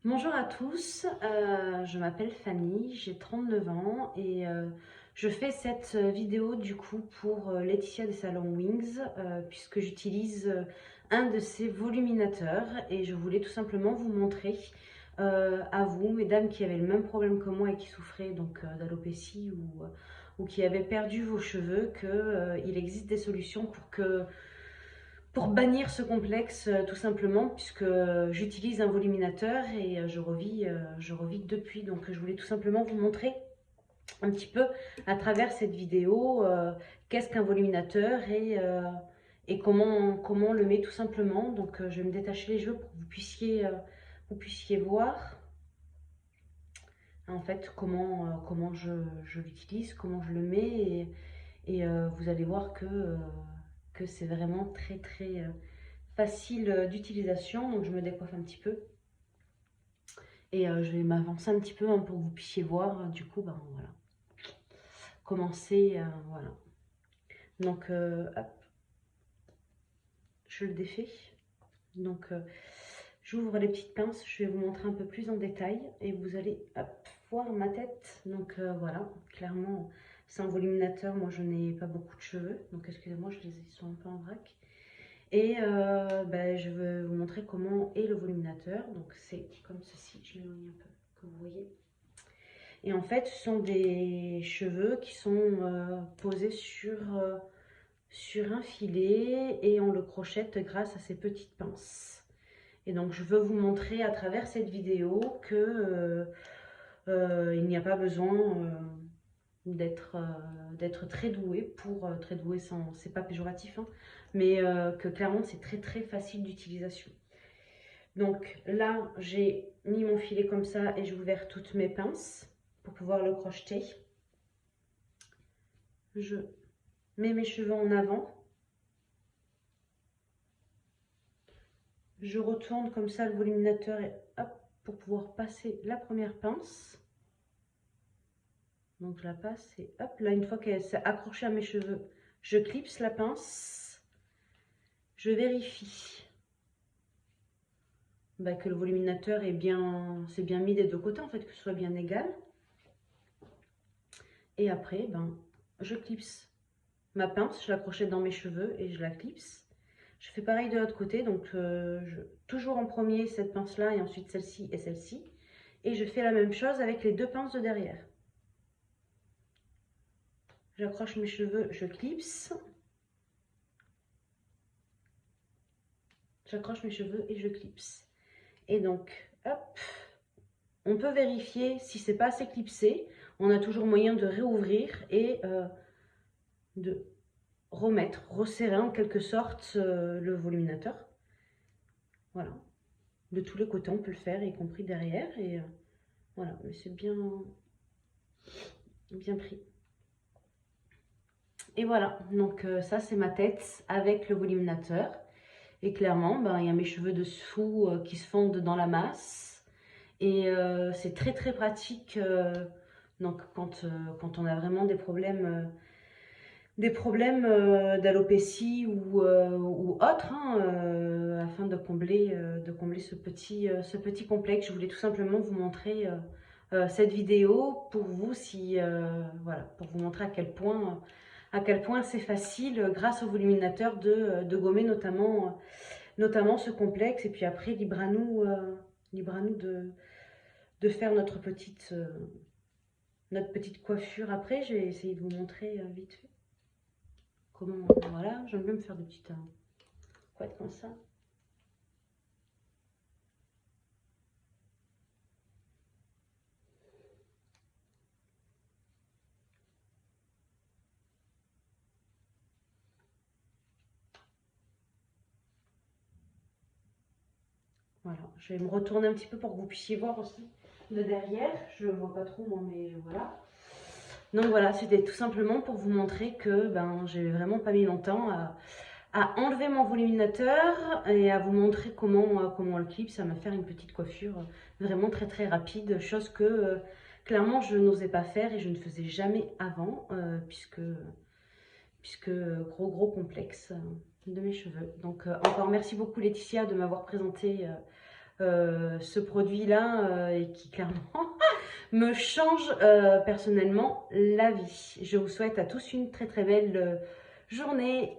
Bonjour à tous, je m'appelle Fanny, j'ai 39 ans et je fais cette vidéo du coup pour Laetitia des salons Wings puisque j'utilise un de ces voluminateurs et je voulais tout simplement vous montrer à vous, mesdames qui avaient le même problème que moi et qui souffraient donc d'alopécie ou qui avaient perdu vos cheveux, qu'il existe des solutions pour bannir ce complexe, tout simplement, puisque j'utilise un voluminateur et je revis depuis. Donc je voulais tout simplement vous montrer un petit peu à travers cette vidéo qu'est-ce qu'un voluminateur et comment on le met tout simplement. Donc je vais me détacher les cheveux pour que vous puissiez voir en fait comment je l'utilise, comment je le mets et vous allez voir que c'est vraiment très facile d'utilisation. Donc je me décoiffe un petit peu et je vais m'avancer un petit peu pour que vous puissiez voir du coup voilà commencer voilà. Donc hop, je le défais. Donc j'ouvre les petites pinces, je vais vous montrer un peu plus en détail et vous allez hop, voir ma tête. Donc voilà, clairement c'est un voluminateur, moi je n'ai pas beaucoup de cheveux, donc excusez-moi, ils sont un peu en vrac. Et je vais vous montrer comment est le voluminateur. Donc c'est comme ceci, je l'éloigne un peu, que vous voyez. Et en fait, ce sont des cheveux qui sont posés sur un filet et on le crochette grâce à ces petites pinces. Et donc je veux vous montrer à travers cette vidéo que il n'y a pas besoin d'être très doué pour très doué sans c'est pas péjoratif hein, mais que clairement c'est très facile d'utilisation. Donc là j'ai mis mon filet comme ça et j'ai ouvert toutes mes pinces pour pouvoir le crocheter. Je mets mes cheveux en avant, je retourne comme ça le voluminateur et hop pour pouvoir passer la première pince. Donc je la passe et hop, là une fois qu'elle s'est accrochée à mes cheveux, je clipse la pince, je vérifie que le voluminateur c'est bien mis des deux côtés en fait, que ce soit bien égal. Et après, je clipse ma pince, je l'accrochais dans mes cheveux et je la clipse. Je fais pareil de l'autre côté, donc toujours en premier cette pince là et ensuite celle-ci et celle-ci. Et je fais la même chose avec les deux pinces de derrière. J'accroche mes cheveux, je clipse. J'accroche mes cheveux et je clipse. Et donc, hop, on peut vérifier si c'est pas assez clipsé. On a toujours moyen de réouvrir et de resserrer en quelque sorte le voluminateur. Voilà. De tous les côtés, on peut le faire, y compris derrière. Et voilà, mais c'est bien pris. Et voilà, donc ça c'est ma tête avec le voluminateur. Et clairement, il y a mes cheveux dessous qui se fondent dans la masse. Et c'est très pratique. Donc quand on a vraiment des problèmes d'alopécie ou autres, hein, afin de combler ce petit complexe. Je voulais tout simplement vous montrer cette vidéo pour vous, voilà, pour vous montrer à quel point c'est facile, grâce au voluminateur, de gommer notamment ce complexe. Et puis après, libre à nous de faire notre petite coiffure après. J'ai essayé de vous montrer vite fait. Comment, voilà, j'aime bien me faire des petites couettes comme ça. Voilà, je vais me retourner un petit peu pour que vous puissiez voir aussi de derrière. Je ne vois pas trop moi, mais voilà. Donc voilà, c'était tout simplement pour vous montrer que j'ai vraiment pas mis longtemps à enlever mon voluminateur et à vous montrer comment on le clip. Ça m'a fait une petite coiffure vraiment très rapide, chose que clairement je n'osais pas faire et je ne faisais jamais avant, puisque gros complexe de mes cheveux. Donc encore merci beaucoup Laetitia de m'avoir présenté ce produit-là et qui clairement me change personnellement la vie. Je vous souhaite à tous une très très belle journée.